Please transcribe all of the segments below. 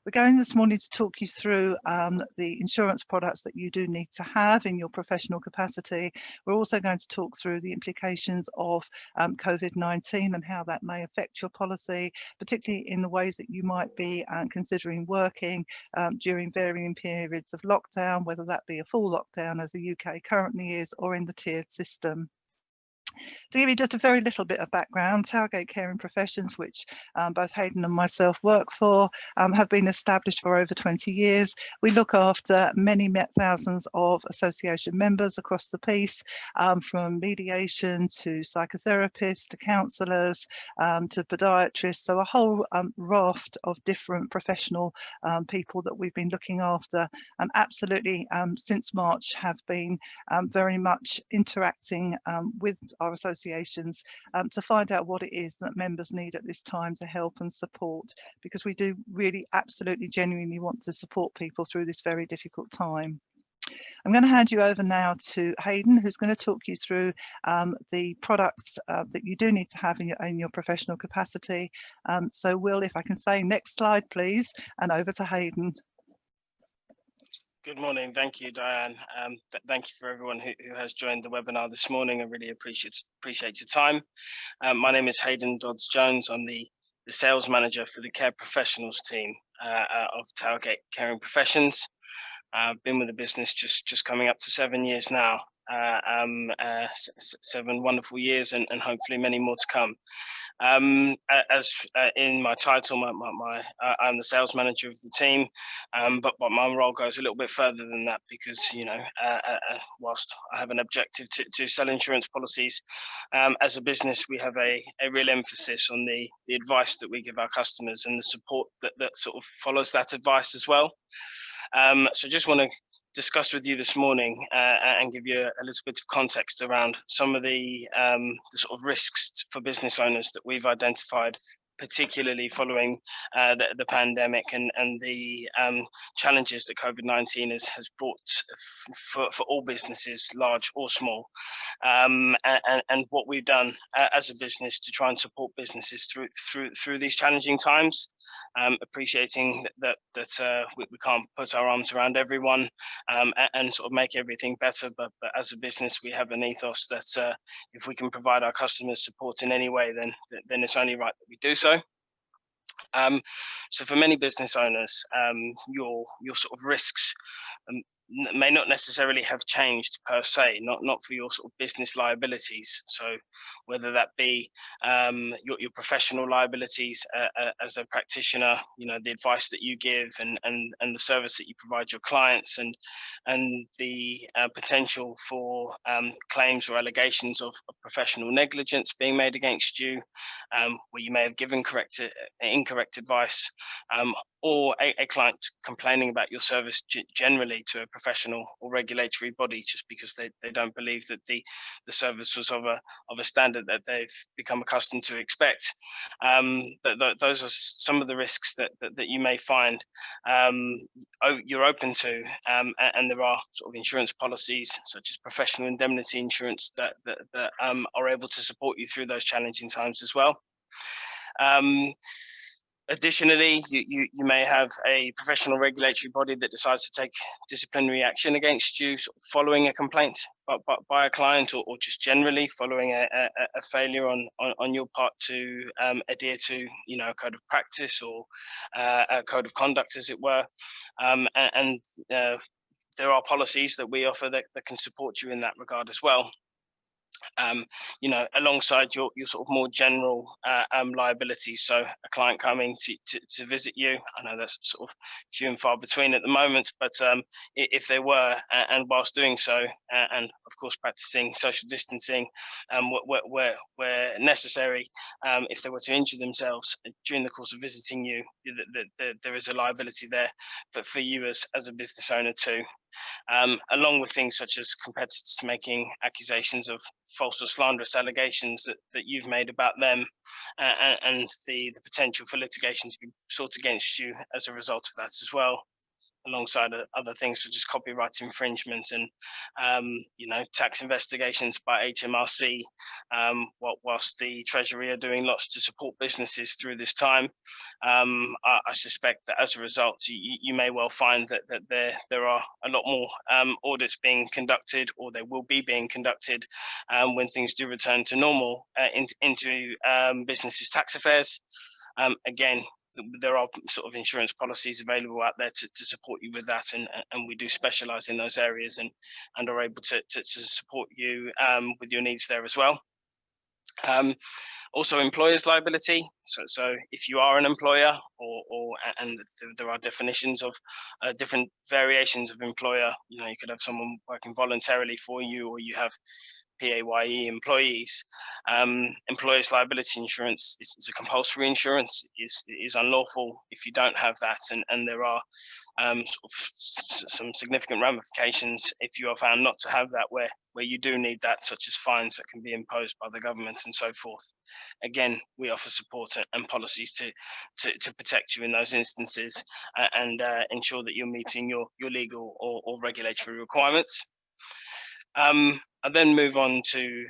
We're going this morning to talk you through the insurance products that you do need to have in your professional capacity. We're also going to talk through the implications of COVID-19 and how that may affect your policy, particularly in the ways that you might be considering working during varying periods of lockdown, whether that be a full lockdown as the UK currently is, or in the tiered system. To give you just a very little bit of background, Towergate Caring Professions, which both Hayden and myself work for, have been established for over 20 years. We look after many thousands of association members across the piece, from mediation to psychotherapists to counsellors to podiatrists, so a whole raft of different professional people that we've been looking after, and absolutely since March have been very much interacting with our associations to find out what it is that members need at this time to help and support, because we do really absolutely genuinely want to support people through this very difficult time. I'm going to hand you over now to Hayden, who's going to talk you through the products that you do need to have in your professional capacity. So Will, if I can say next slide, please, and over to Hayden. Good morning. Thank you, Diane. Thank you for everyone who has joined the webinar this morning. I really appreciate your time. My name is Hayden Jones. I'm the sales manager for the care professionals team of Towergate Caring Professions. I've been with the business just coming up to 7 years now. 7 wonderful years and hopefully many more to come. As in my title, I'm the sales manager of the team, but my role goes a little bit further than that, because whilst I have an objective to sell insurance policies, as a business we have a real emphasis on the advice that we give our customers and the support that sort of follows that advice as well. So just want to discuss with you this morning and give you a little bit of context around some of the sort of risks for business owners that we've identified, particularly following the pandemic and the challenges that COVID-19 has brought for all businesses, large or small, and what we've done as a business to try and support businesses through these challenging times. Appreciating that we can't put our arms around everyone and sort of make everything better, but as a business we have an ethos that if we can provide our customers support in any way, then it's only right that we do so. So for many business owners, your sort of risks may not necessarily have changed per se, not for your sort of business liabilities. So whether that be your professional liabilities as a practitioner, the advice that you give and the service that you provide your clients, and the potential for claims or allegations of professional negligence being made against you, where you may have given incorrect advice, or a client complaining about your service generally to a professional or regulatory body just because they don't believe that the service was of a standard that they've become accustomed to expect. Those are some of the risks that you may find you're open to, and there are sort of insurance policies such as professional indemnity insurance that are able to support you through those challenging times as well. Additionally, you may have a professional regulatory body that decides to take disciplinary action against you following a complaint by a client, or just generally following a failure on your part to adhere to a code of practice or a code of conduct, as it were. And there are policies that we offer that can support you in that regard as well. Alongside your sort of more general liabilities. So a client coming to visit you, I know that's sort of few and far between at the moment, but if they were, and whilst doing so, and of course practicing social distancing where necessary, if they were to injure themselves during the course of visiting you, there is a liability there for you as a business owner too. Along with things such as competitors making accusations of false or slanderous allegations that you've made about them, and the potential for litigation to be sought against you as a result of that as well. alongside other things such as copyright infringement and tax investigations by HMRC, whilst the Treasury are doing lots to support businesses through this time. I suspect that as a result, you may well find that there are a lot more audits being conducted, or they will be being conducted when things do return to normal into businesses' tax affairs. Again, there are sort of insurance policies available out there to support you with that, and we do specialize in those areas and are able to support you with your needs there as well. Also, employer's liability. So if you are an employer, and there are definitions of different variations of employer. You could have someone working voluntarily for you, or you have PAYE employees. Employers' liability insurance is a compulsory insurance. It is unlawful if you don't have that, and there are some significant ramifications if you are found not to have that, where you do need that, such as fines that can be imposed by the government and so forth. Again, we offer support and policies to protect you in those instances, and ensure that you're meeting your legal or regulatory requirements. I then move on to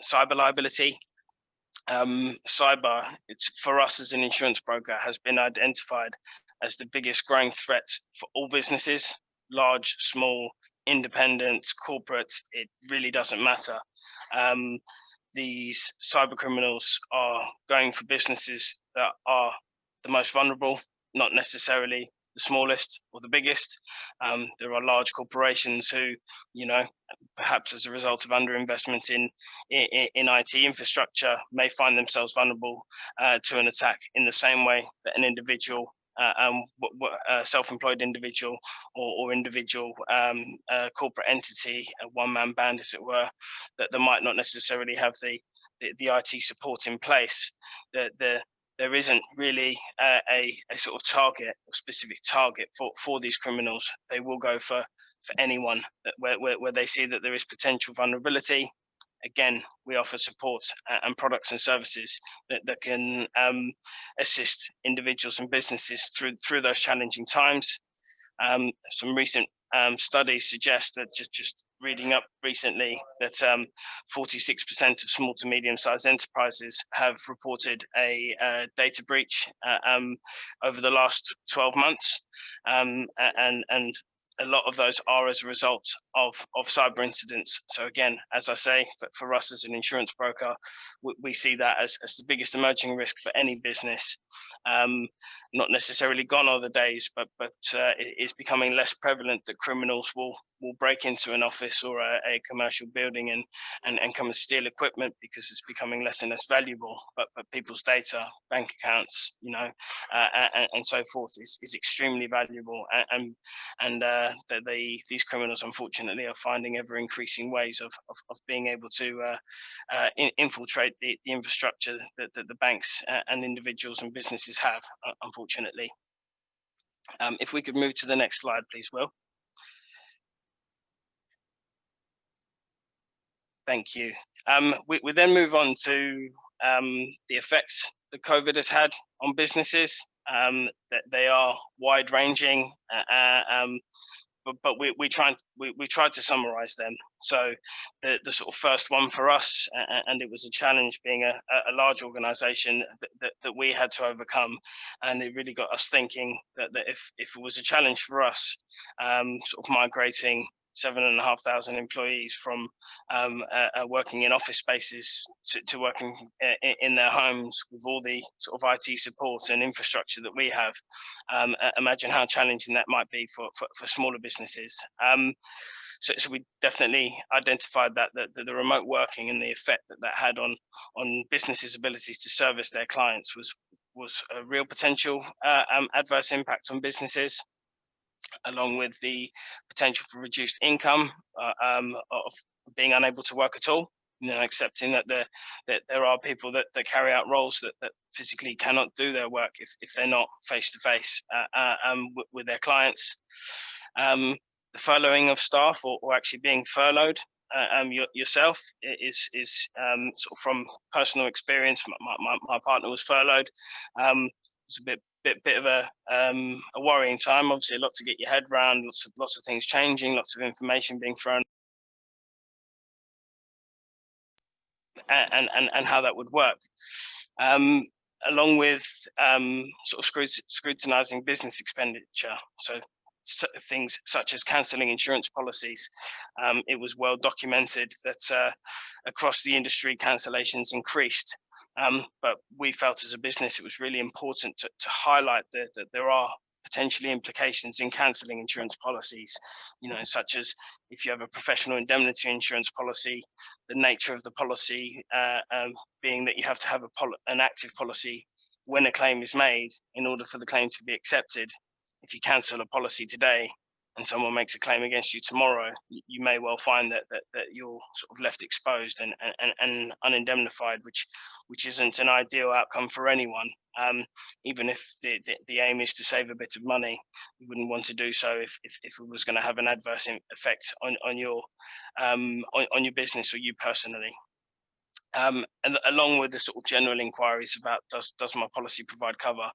cyber liability. Cyber, it's for us as an insurance broker, has been identified as the biggest growing threat for all businesses, large, small, independent, corporate. It really doesn't matter. These cyber criminals are going for businesses that are the most vulnerable, not necessarily the smallest or the biggest. There are large corporations who, perhaps as a result of underinvestment in IT infrastructure, may find themselves vulnerable to an attack in the same way that an individual, self-employed individual or individual corporate entity, a one-man band, as it were, that might not necessarily have the IT support in place. There isn't really a sort of target, or specific target for these criminals. They will go for anyone where they see that there is potential vulnerability. Again, we offer support and products and services that can assist individuals and businesses through those challenging times. Some recent studies suggest that, just reading up recently, that 46% of small to medium-sized enterprises have reported a data breach over the last 12 months, and a lot of those are as a result of cyber incidents. So again, as I say, for us as an insurance broker, we see that as the biggest emerging risk for any business. Not necessarily gone are the days, but it is becoming less prevalent that criminals will break into an office or a commercial building and come and steal equipment, because it's becoming less and less valuable. But people's data, bank accounts, and so forth is extremely valuable, and these criminals, unfortunately, are finding ever increasing ways of being able to infiltrate the infrastructure that the banks and individuals and businesses have, unfortunately. If we could move to the next slide, please, Will. Thank you. We then move on to the effects that COVID has had on businesses. That they are wide-ranging, but we tried to summarize them. So the sort of first one for us, and it was a challenge being a large organization that we had to overcome, and it really got us thinking that if it was a challenge for us, sort of migrating 7,500 employees from working in office spaces to working in their homes with all the sort of IT support and infrastructure that we have. Imagine how challenging that might be for smaller businesses. So we definitely identified that the remote working and the effect that had on businesses' abilities to service their clients was a real potential adverse impact on businesses, along with the potential for reduced income of being unable to work at all. Accepting that there are people that carry out roles that physically cannot do their work if they're not face to face with their clients. The furloughing of staff, or actually being furloughed yourself, is sort of from personal experience. My partner was furloughed. was a bit of a worrying time. Obviously, a lot to get your head around, lots of things changing, lots of information being thrown, and how that would work. Along with sort of scrutinizing business expenditure. So things such as cancelling insurance policies. It was well documented that across the industry, cancellations increased. But we felt as a business it was really important to highlight that there are potentially implications in cancelling insurance policies, such as if you have a professional indemnity insurance policy, the nature of the policy being that you have to have an active policy when a claim is made in order for the claim to be accepted. If you cancel a policy today and someone makes a claim against you tomorrow, you may well find that you're sort of left exposed and unindemnified, which isn't an ideal outcome for anyone. Even if the aim is to save a bit of money, you wouldn't want to do so if it was going to have an adverse effect on your business or you personally. And along with the sort of general inquiries about does my policy provide cover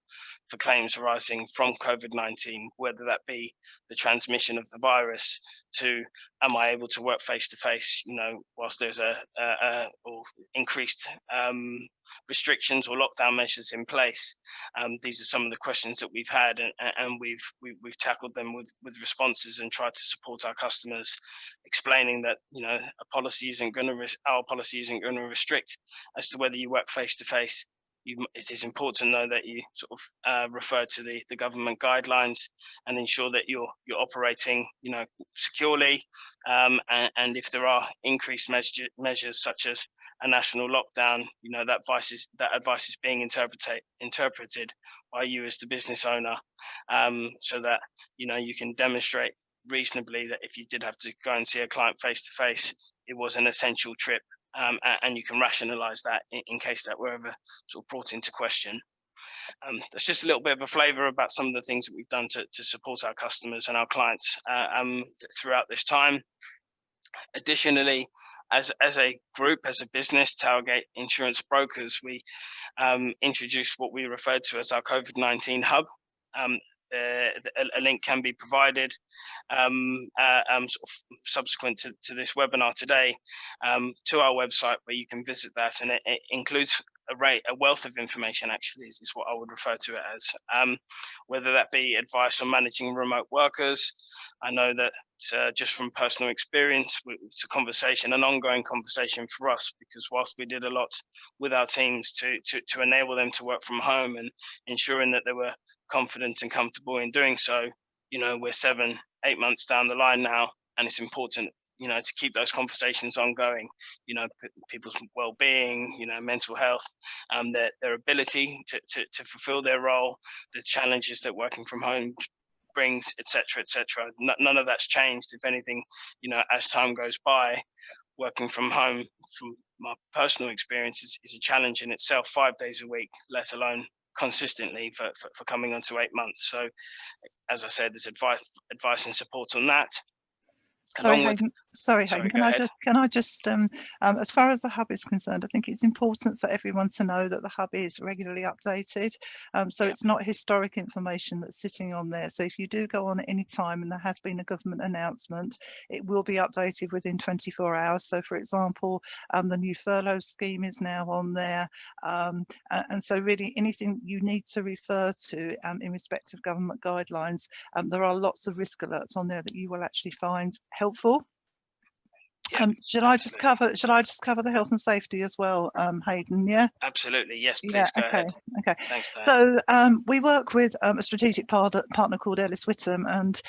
for claims arising from COVID-19, whether that be the transmission of the virus to am I able to work face to face, whilst there's or increased restrictions or lockdown measures in place. These are some of the questions that we've had, and we've tackled them with responses and tried to support our customers, explaining that our policy isn't going to restrict as to whether you work face to face. It is important though that you sort of refer to the government guidelines and ensure that you're operating securely, and if there are increased measures such as a national lockdown, that advice is being interpreted by you as the business owner, so that you can demonstrate reasonably that if you did have to go and see a client face to face, it was an essential trip, and you can rationalise that in case that were ever sort of brought into question. That's just a little bit of a flavour about some of the things that we've done to support our customers and our clients throughout this time. Additionally, as a group, as a business, Towergate Insurance Brokers, we introduced what we referred to as our COVID-19 hub. A link can be provided sort of subsequent to this webinar today to our website, where you can visit that, and it includes a wealth of information, actually, is what I would refer to it as, whether that be advice on managing remote workers. I know that just from personal experience, it's a conversation, an ongoing conversation for us, because whilst we did a lot with our teams to enable them to work from home and ensuring that they were confident and comfortable in doing so, we're 7-8 months down the line now, and it's important to keep those conversations ongoing, people's well-being, mental health, their ability to fulfill their role, the challenges that working from home brings, etc. None of that's changed. If anything, as time goes by, working from home, from my personal experience, is a challenge in itself, 5 days a week, let alone consistently for coming on to 8 months. So as I said, there's advice and support on that. Hayden, can I just as far as the hub is concerned, I think it's important for everyone to know that the hub is regularly updated, so it's not historic information that's sitting on there. So if you do go on at any time and there has been a government announcement, it will be updated within 24 hours. So for example, the new furlough scheme is now on there, and so really anything you need to refer to in respect of government guidelines, there are lots of risk alerts on there that you will actually find helpful. Should I just cover the health and safety as well, Hayden? Yeah, absolutely. Yes, please go ahead. Okay. Thanks, Dan. So we work with a strategic partner called Ellis Whittam, and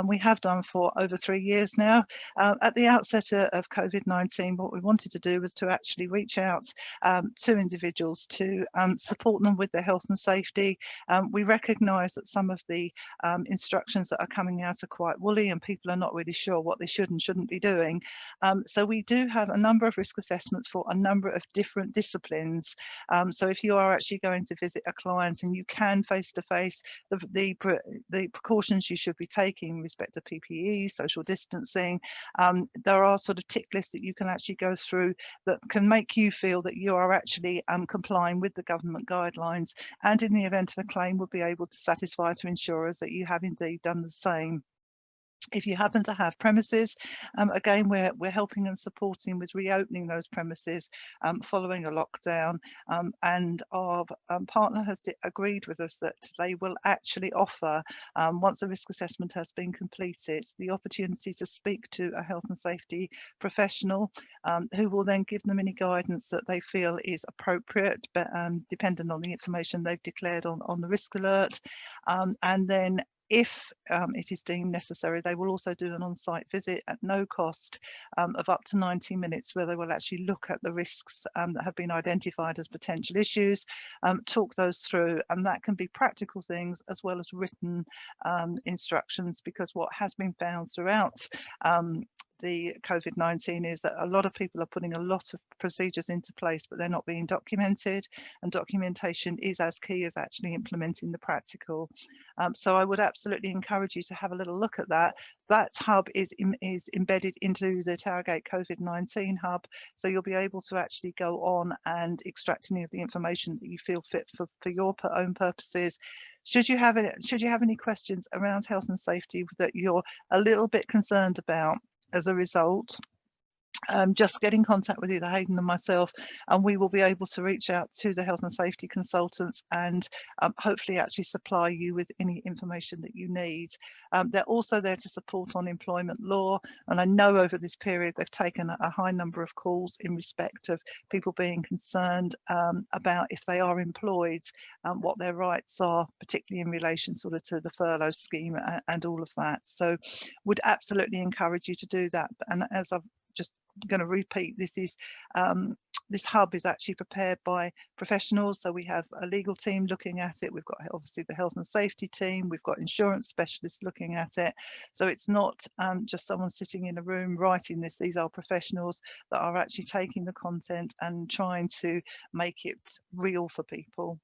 we have done for over 3 years now. At the outset of COVID-19, what we wanted to do was to actually reach out to individuals to support them with their health and safety. We recognise that some of the instructions that are coming out are quite woolly, and people are not really sure what they should and shouldn't be doing. So we do have a number of risk assessments for a number of different disciplines. So if you are actually going to visit a client and you can face-to-face, the precautions you should be taking in respect to PPE, social distancing, there are sort of tick lists that you can actually go through that can make you feel that you are actually complying with the government guidelines, and in the event of a claim will be able to satisfy to insurers that you have indeed done the same. If you happen to have premises, again, we're helping and supporting with reopening those premises following a lockdown, and our partner has agreed with us that they will actually offer, once a risk assessment has been completed, the opportunity to speak to a health and safety professional who will then give them any guidance that they feel is appropriate, but dependent on the information they've declared on the risk alert, and then if it is deemed necessary, they will also do an on-site visit at no cost of up to 90 minutes, where they will actually look at the risks that have been identified as potential issues, talk those through, and that can be practical things as well as written instructions, because what has been found throughout the COVID-19 is that a lot of people are putting a lot of procedures into place, but they're not being documented, and documentation is as key as actually implementing the practical. So I would absolutely encourage you to have a little look at that. That hub is embedded into the Towergate COVID-19 hub, so you'll be able to actually go on and extract any of the information that you feel fit for your own purposes. Should you have any questions around health and safety that you're a little bit concerned about as a result, just get in contact with either Hayden and myself, and we will be able to reach out to the health and safety consultants and hopefully actually supply you with any information that you need. They're also there to support on employment law, and I know over this period they've taken a high number of calls in respect of people being concerned about, if they are employed, what their rights are, particularly in relation sort of to the furlough scheme and all of that. So would absolutely encourage you to do that. And as I've just going to repeat, this hub is actually prepared by professionals. So we have a legal team looking at it. We've got obviously the health and safety team. We've got insurance specialists looking at it. So it's not just someone sitting in a room writing this. These are professionals that are actually taking the content and trying to make it real for people.